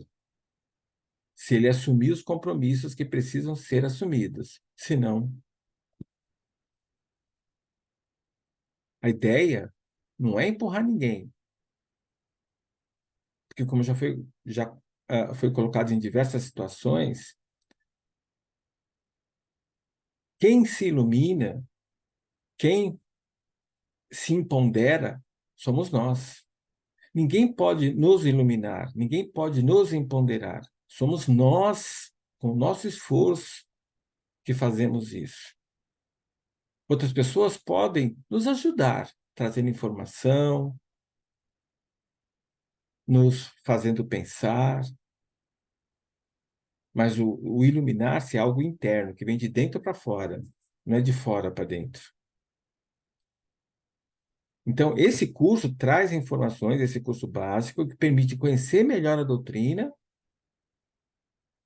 se ele assumir os compromissos que precisam ser assumidos. Senão, a ideia não é empurrar ninguém, porque como já foi colocado em diversas situações, quem se ilumina, quem se empodera, somos nós. Ninguém pode nos iluminar, ninguém pode nos empoderar. Somos nós, com o nosso esforço, que fazemos isso. Outras pessoas podem nos ajudar, trazendo informação, nos fazendo pensar, mas o iluminar-se é algo interno, que vem de dentro para fora, não é de fora para dentro. Então, esse curso traz informações, esse curso básico, que permite conhecer melhor a doutrina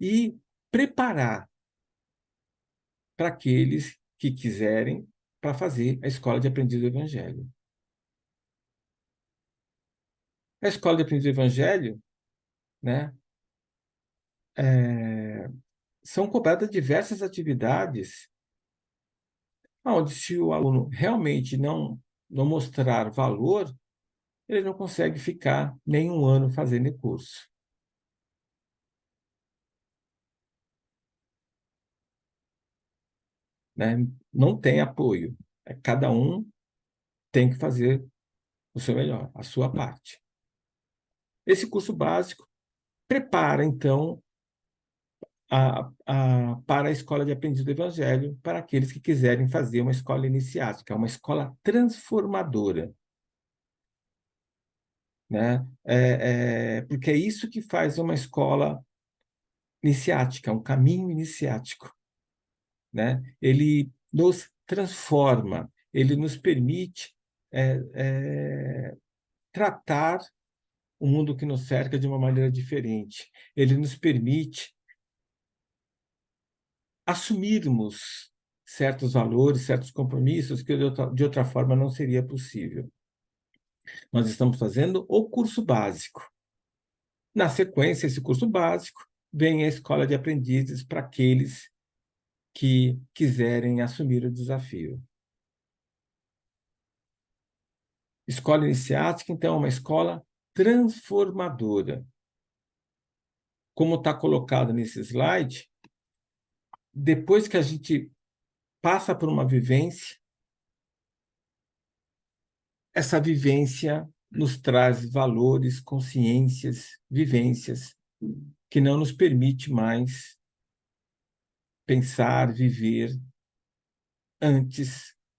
e preparar para aqueles que quiserem para fazer a Escola de Aprendiz do Evangelho. A Escola de Aprendiz do Evangelho, né, são cobradas diversas atividades, onde se o aluno realmente não mostrar valor, ele não consegue ficar nem um ano fazendo curso. Né? Não tem apoio. Cada um tem que fazer o seu melhor, a sua parte. Esse curso básico prepara, então, para a Escola de Aprendiz do Evangelho, para aqueles que quiserem fazer uma escola iniciática, uma escola transformadora. Né? Porque é isso que faz uma escola iniciática, um caminho iniciático. Né? Ele nos transforma, ele nos permite tratar o mundo que nos cerca de uma maneira diferente. Ele nos permite assumirmos certos valores, certos compromissos que de outra forma não seria possível. Nós estamos fazendo o curso básico. Na sequência, esse curso básico vem a escola de aprendizes para aqueles que quiserem assumir o desafio. Escola iniciática, então, é uma escola transformadora. Como está colocado nesse slide, depois que a gente passa por uma vivência, essa vivência nos traz valores, consciências, vivências que não nos permite mais pensar, viver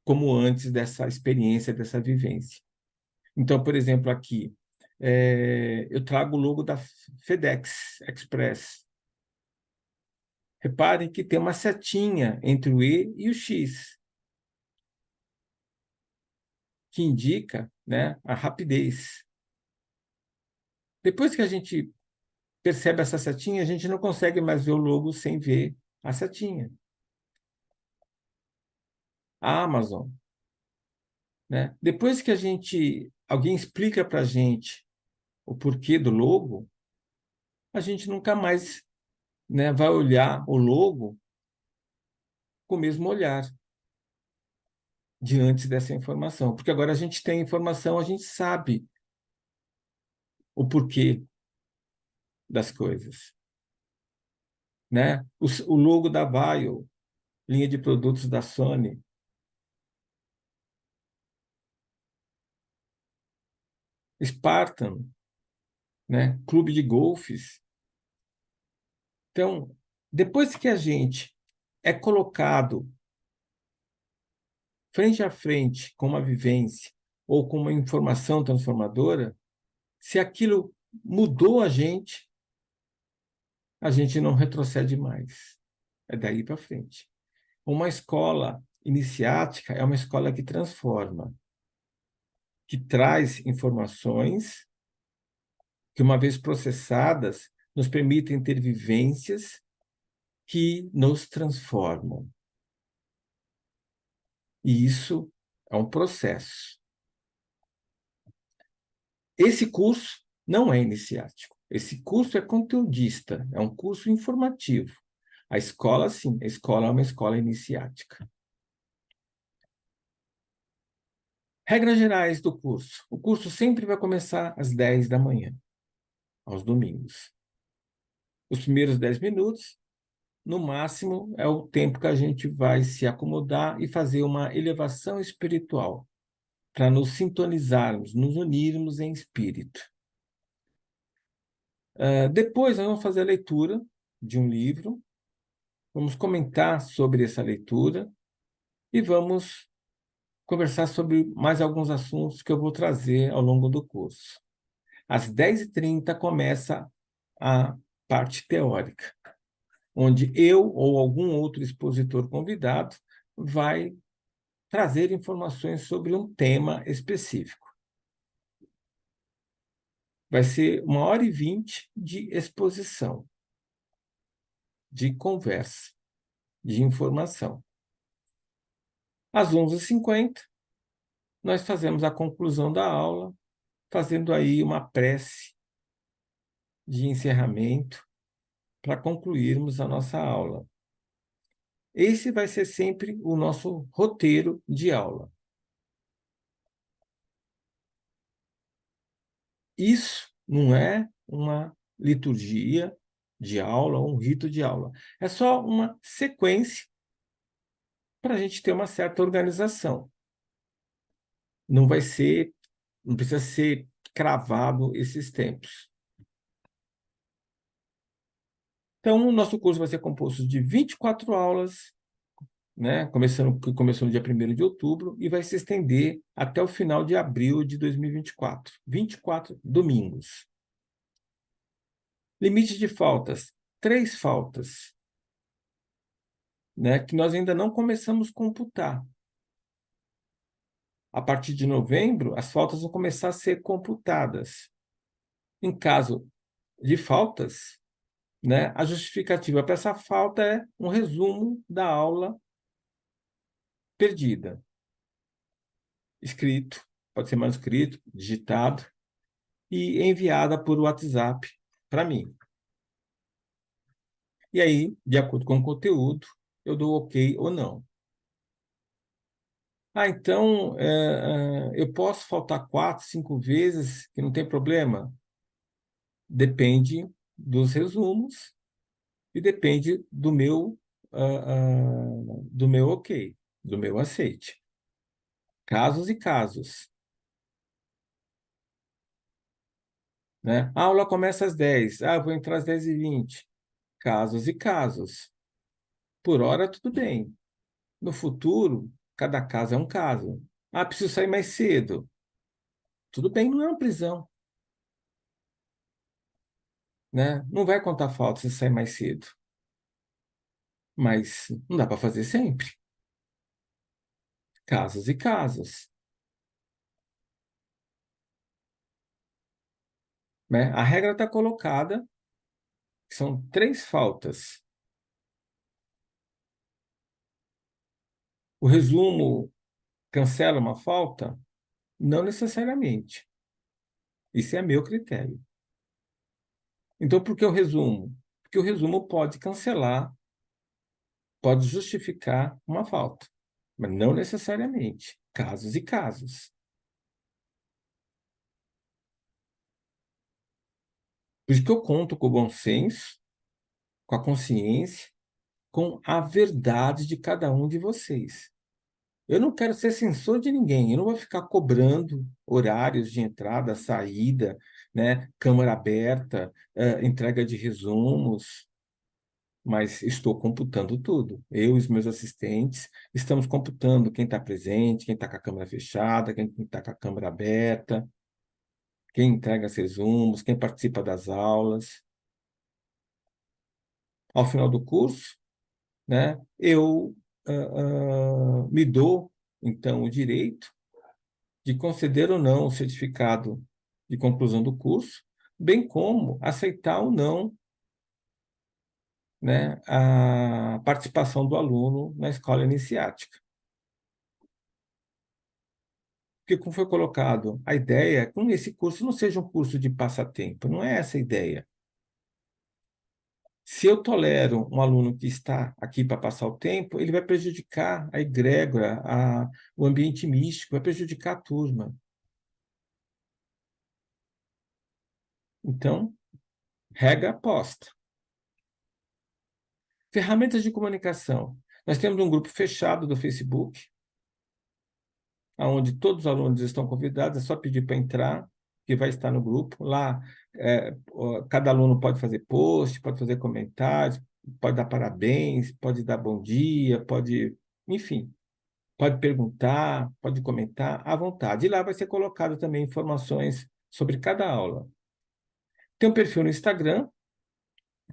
como antes dessa experiência, dessa vivência. Então, por exemplo, aqui, eu trago o logo da FedEx Express. Reparem que tem uma setinha entre o E e o X, que indica, né, a rapidez. Depois que a gente percebe essa setinha, a gente não consegue mais ver o logo sem ver a setinha. A Amazon, né? Depois que alguém explica para a gente o porquê do logo, a gente nunca mais, né, vai olhar o logo com o mesmo olhar diante dessa informação, porque agora a gente tem informação, a gente sabe o porquê das coisas, né? O logo da Vaio, linha de produtos da Sony, Spartan, né? Clube de golfes. Então, depois que a gente é colocado frente a frente com uma vivência ou com uma informação transformadora, se aquilo mudou a gente não retrocede mais. É daí para frente. Uma escola iniciática é uma escola que transforma, que traz informações que, uma vez processadas, nos permitem ter vivências que nos transformam. E isso é um processo. Esse curso não é iniciático. Esse curso é conteudista, é um curso informativo. A escola, sim, a escola é uma escola iniciática. Regras gerais do curso. O curso sempre vai começar às 10 da manhã, aos domingos. Os primeiros 10 minutos, no máximo, é o tempo que a gente vai se acomodar e fazer uma elevação espiritual, para nos sintonizarmos, nos unirmos em espírito. Depois, nós vamos fazer a leitura de um livro, vamos comentar sobre essa leitura e vamos conversar sobre mais alguns assuntos que eu vou trazer ao longo do curso. Às 10h30 começa a parte teórica, onde eu ou algum outro expositor convidado vai trazer informações sobre um tema específico. Vai ser 1h20 de exposição, de conversa, de informação. Às 11h50, nós fazemos a conclusão da aula, fazendo aí uma prece de encerramento para concluirmos a nossa aula. Esse vai ser sempre o nosso roteiro de aula. Isso não é uma liturgia de aula, um rito de aula. É só uma sequência para a gente ter uma certa organização. Não precisa ser cravado esses tempos. Então, o nosso curso vai ser composto de 24 aulas, né? Começando no dia 1º de outubro e vai se estender até o final de abril de 2024. 24 domingos. Limite de faltas, 3 faltas, né? Que nós ainda não começamos a computar. A partir de novembro, as faltas vão começar a ser computadas. Em caso de faltas, né, a justificativa para essa falta é um resumo da aula perdida. Escrito, pode ser manuscrito, digitado, e enviada por WhatsApp para mim. E aí, de acordo com o conteúdo, eu dou ok ou não. Então, eu posso faltar 4, 5 vezes, que não tem problema? Depende dos resumos e depende do meu ok, do meu aceite. Casos e casos. Né? A aula começa às 10. Eu vou entrar às 10h20. Casos e casos. Por hora, tudo bem. No futuro, cada caso é um caso. Preciso sair mais cedo. Tudo bem, não é uma prisão. Né? Não vai contar falta se sair mais cedo. Mas não dá para fazer sempre. Casos e casos. Né? A regra está colocada, são 3 faltas. O resumo cancela uma falta? Não necessariamente. Isso é meu critério. Então, por que o resumo? Porque o resumo pode cancelar, pode justificar uma falta, mas não necessariamente. Casos e casos. Por isso que eu conto com o bom senso, com a consciência, com a verdade de cada um de vocês. Eu não quero ser censor de ninguém, eu não vou ficar cobrando horários de entrada, saída, né? Câmara aberta, entrega de resumos, mas estou computando tudo. Eu e os meus assistentes estamos computando quem está presente, quem está com a câmera fechada, quem está com a câmera aberta, quem entrega os resumos, quem participa das aulas. Ao final do curso, né, eu me dou, então, o direito de conceder ou não o certificado de conclusão do curso, bem como aceitar ou não né, a participação do aluno na escola iniciática. Porque, como foi colocado, a ideia é que esse curso não seja um curso de passatempo, não é essa a ideia. Se eu tolero um aluno que está aqui para passar o tempo, ele vai prejudicar a egrégora, o ambiente místico, vai prejudicar a turma. Então, regra posta. Ferramentas de comunicação. Nós temos um grupo fechado do Facebook, onde todos os alunos estão convidados, é só pedir para entrar, que vai estar no grupo. Lá, cada aluno pode fazer post, pode fazer comentários, pode dar parabéns, pode dar bom dia, pode, enfim, pode perguntar, pode comentar à vontade. E lá vai ser colocado também informações sobre cada aula. Tem um perfil no Instagram,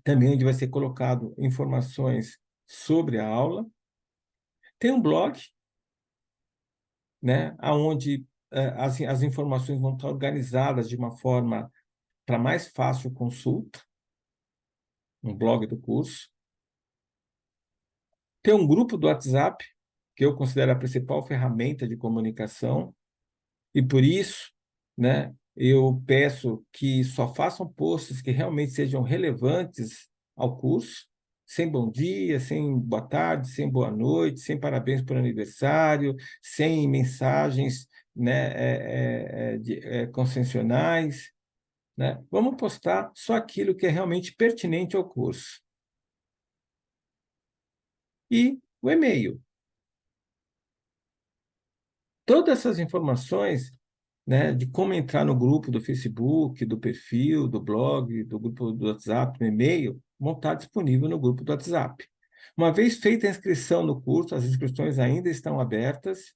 também onde vai ser colocado informações sobre a aula. Tem um blog, né, onde as informações vão estar organizadas de uma forma para mais fácil consulta, um blog do curso. Tem um grupo do WhatsApp, que eu considero a principal ferramenta de comunicação, e por isso, né, eu peço que só façam posts que realmente sejam relevantes ao curso, sem bom dia, sem boa tarde, sem boa noite, sem parabéns por aniversário, sem mensagens, né, consensuais, né? Vamos postar só aquilo que é realmente pertinente ao curso. E o e-mail. Todas essas informações, né, de como entrar no grupo do Facebook, do perfil, do blog, do grupo do WhatsApp, no e-mail, vão estar disponíveis no grupo do WhatsApp. Uma vez feita a inscrição no curso, as inscrições ainda estão abertas,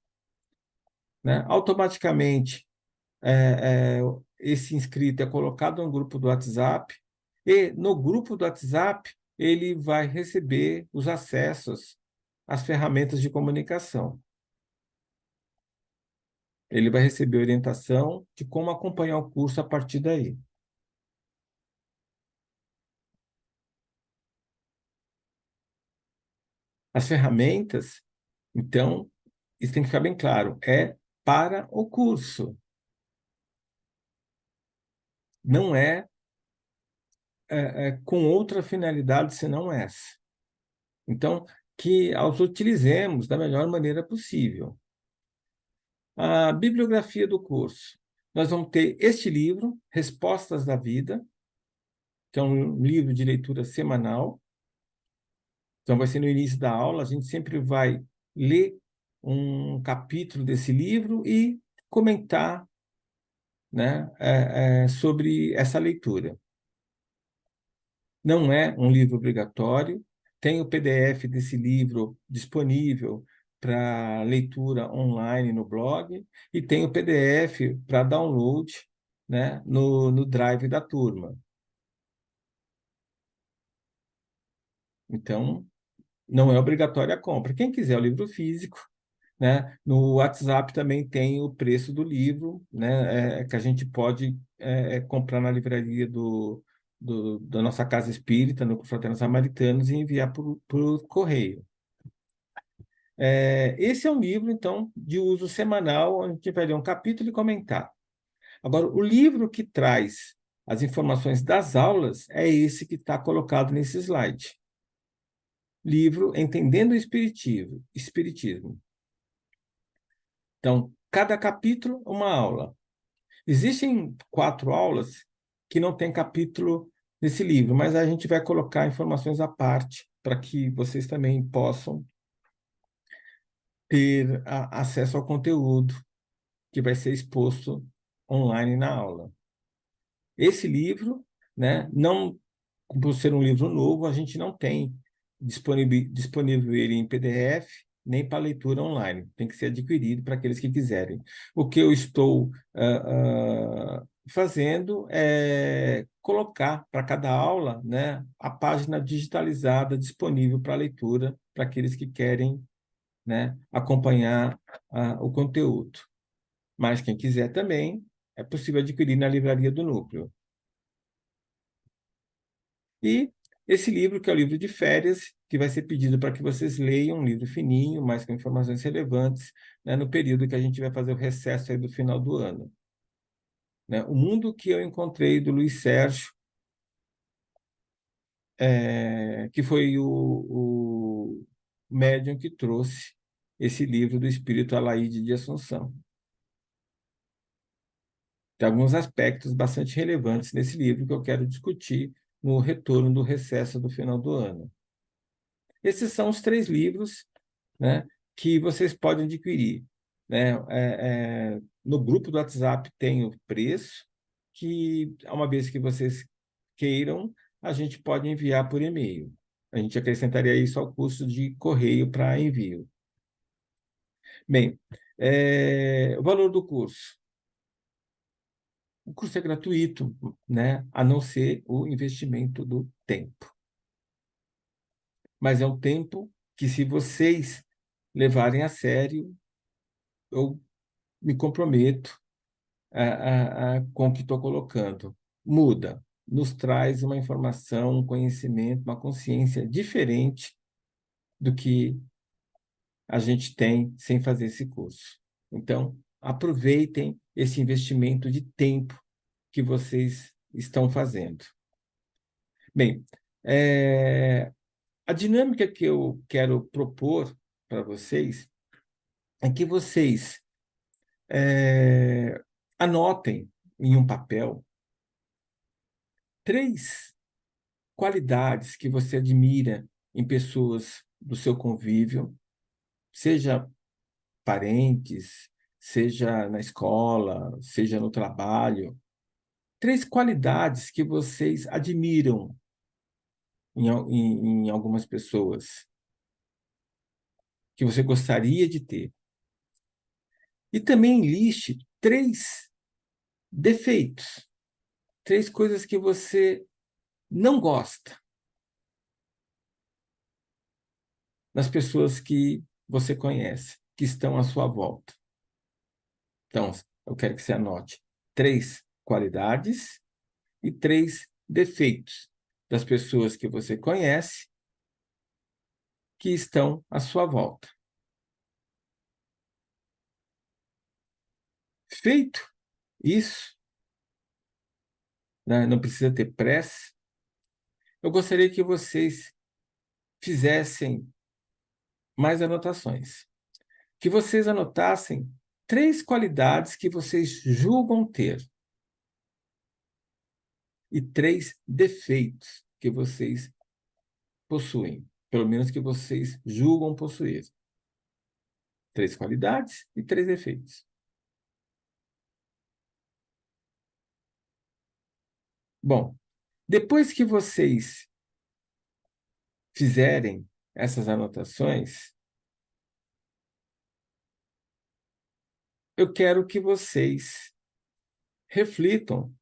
né? Automaticamente, esse inscrito é colocado no grupo do WhatsApp, e no grupo do WhatsApp ele vai receber os acessos às ferramentas de comunicação. Ele vai receber orientação de como acompanhar o curso a partir daí. As ferramentas, então, isso tem que ficar bem claro, é para o curso. Não com outra finalidade senão essa. Então, que as utilizemos da melhor maneira possível. A bibliografia do curso. Nós vamos ter este livro, Respostas da Vida, que é um livro de leitura semanal. Então, vai ser no início da aula, a gente sempre vai ler um capítulo desse livro e comentar, né, sobre essa leitura. Não é um livro obrigatório, tem o PDF desse livro disponível para leitura online no blog e tem o PDF para download, né, no Drive da turma. Então, não é obrigatória a compra. Quem quiser o livro físico, né, no WhatsApp também tem o preço do livro, né, que a gente pode comprar na livraria da nossa casa espírita, no Fraternos Samaritanos, e enviar por correio. Esse é um livro, então, de uso semanal, onde a gente vai ler um capítulo e comentar. Agora, o livro que traz as informações das aulas é esse que está colocado nesse slide. Livro Entendendo o Espiritismo. Então, cada capítulo, uma aula. Existem 4 aulas que não tem capítulo nesse livro, mas a gente vai colocar informações à parte para que vocês também possam ter acesso ao conteúdo que vai ser exposto online na aula. Esse livro, né, não, por ser um livro novo, a gente não tem disponível ele em PDF, nem para leitura online. Tem que ser adquirido para aqueles que quiserem. O que eu estou fazendo é colocar para cada aula, né, a página digitalizada disponível para leitura para aqueles que querem, né, acompanhar o conteúdo. Mas quem quiser também, é possível adquirir na livraria do Núcleo. E esse livro, que é o livro de férias, que vai ser pedido para que vocês leiam, um livro fininho, mas com informações relevantes, né, no período que a gente vai fazer o recesso aí do final do ano. Né? O Mundo que Eu Encontrei, do Luiz Sérgio, que foi o médium que trouxe esse livro do espírito Alaíde de Assunção. Tem alguns aspectos bastante relevantes nesse livro que eu quero discutir no retorno do recesso do final do ano. Esses são os 3 livros, né, que vocês podem adquirir. Né? No grupo do WhatsApp tem o preço, que uma vez que vocês queiram, a gente pode enviar por e-mail. A gente acrescentaria isso ao custo de correio para envio. Bem, o valor do curso. O curso é gratuito, né? A não ser o investimento do tempo. Mas é um tempo que, se vocês levarem a sério, eu me comprometo com o que estou colocando. Muda, nos traz uma informação, um conhecimento, uma consciência diferente do que a gente tem sem fazer esse curso. Então, aproveitem esse investimento de tempo que vocês estão fazendo. Bem, a dinâmica que eu quero propor para vocês é que vocês anotem em um papel 3 qualidades que você admira em pessoas do seu convívio, seja parentes, seja na escola, seja no trabalho. 3 qualidades que vocês admiram em algumas pessoas, que você gostaria de ter. E também liste 3 defeitos, 3 coisas que você não gosta nas pessoas que você conhece, que estão à sua volta. Então, eu quero que você anote 3 qualidades e 3 defeitos das pessoas que você conhece que estão à sua volta. Feito isso, né, não precisa ter pressa, eu gostaria que vocês fizessem mais anotações. Que vocês anotassem 3 qualidades que vocês julgam ter e 3 defeitos que vocês possuem, pelo menos que vocês julgam possuir. 3 qualidades e 3 defeitos. Bom, depois que vocês fizerem essas anotações, eu quero que vocês reflitam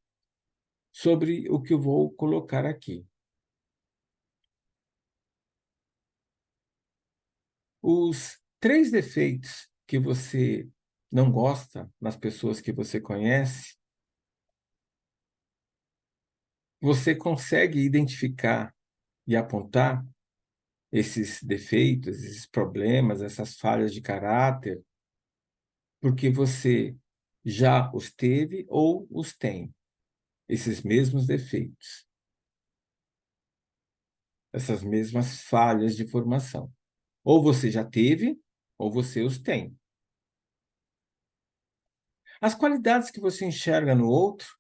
sobre o que eu vou colocar aqui. Os 3 defeitos que você não gosta nas pessoas que você conhece, você consegue identificar e apontar esses defeitos, esses problemas, essas falhas de caráter, porque você já os teve ou os tem, esses mesmos defeitos, essas mesmas falhas de formação. Ou você já teve, ou você os tem. As qualidades que você enxerga no outro,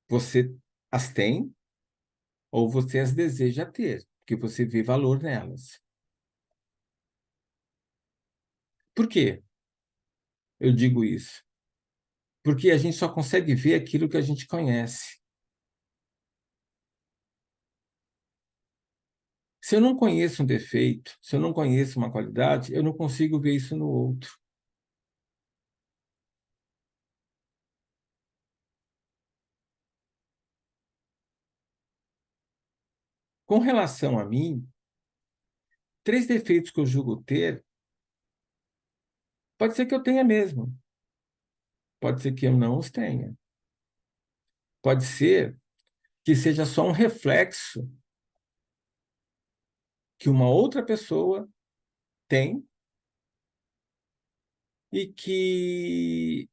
você as tem ou você as deseja ter, porque você vê valor nelas. Por quê eu digo isso? Porque a gente só consegue ver aquilo que a gente conhece. Se eu não conheço um defeito, se eu não conheço uma qualidade, eu não consigo ver isso no outro. Com relação a mim, 3 defeitos que eu julgo ter, pode ser que eu tenha mesmo, pode ser que eu não os tenha. Pode ser que seja só um reflexo que uma outra pessoa tem e que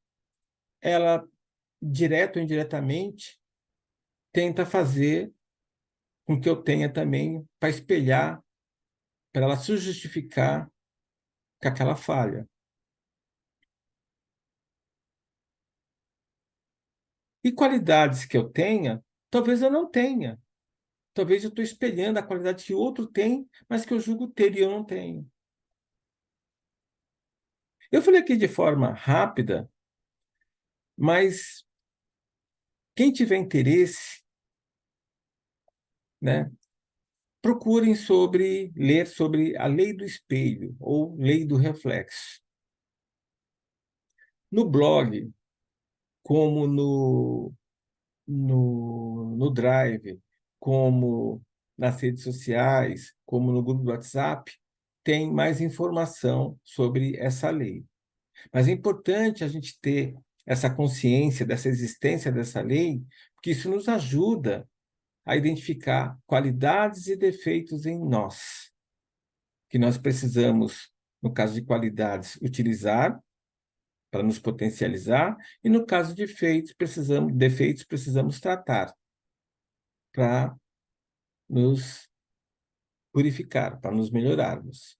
ela, direto ou indiretamente, tenta fazer com que eu tenha também para espelhar, para ela se justificar com aquela falha. E qualidades que eu tenha, talvez eu não tenha. Talvez eu estou espelhando a qualidade que o outro tem, mas que eu julgo ter e eu não tenho. Eu falei aqui de forma rápida, mas quem tiver interesse, né, procurem ler sobre a lei do espelho ou lei do reflexo. No blog, como no Drive, como nas redes sociais, como no grupo do WhatsApp, tem mais informação sobre essa lei. Mas é importante a gente ter essa consciência dessa existência dessa lei, porque isso nos ajuda a identificar qualidades e defeitos em nós, que nós precisamos, no caso de qualidades, utilizar para nos potencializar, e no caso de defeitos precisamos tratar para nos purificar, para nos melhorarmos.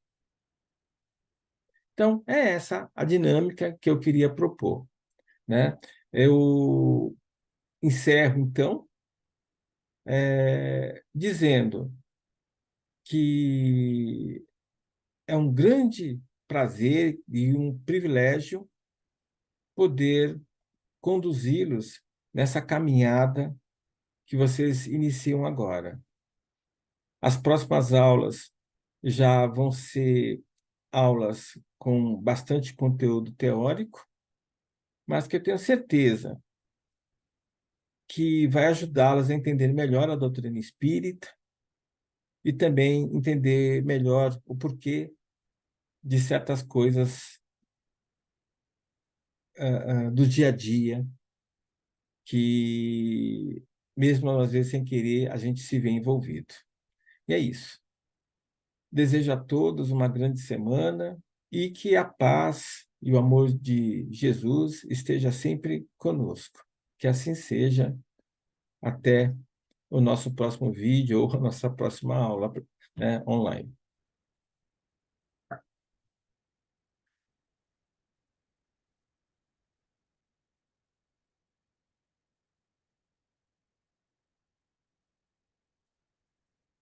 Então, é essa a dinâmica que eu queria propor, né? Eu encerro, então, dizendo que é um grande prazer e um privilégio poder conduzi-los nessa caminhada que vocês iniciam agora. As próximas aulas já vão ser aulas com bastante conteúdo teórico, mas que eu tenho certeza que vai ajudá-las a entender melhor a doutrina espírita e também entender melhor o porquê de certas coisas do dia a dia que, mesmo às vezes sem querer, a gente se vê envolvido. E é isso. Desejo a todos uma grande semana e que a paz e o amor de Jesus esteja sempre conosco. Que assim seja. Até o nosso próximo vídeo ou a nossa próxima aula, né, online.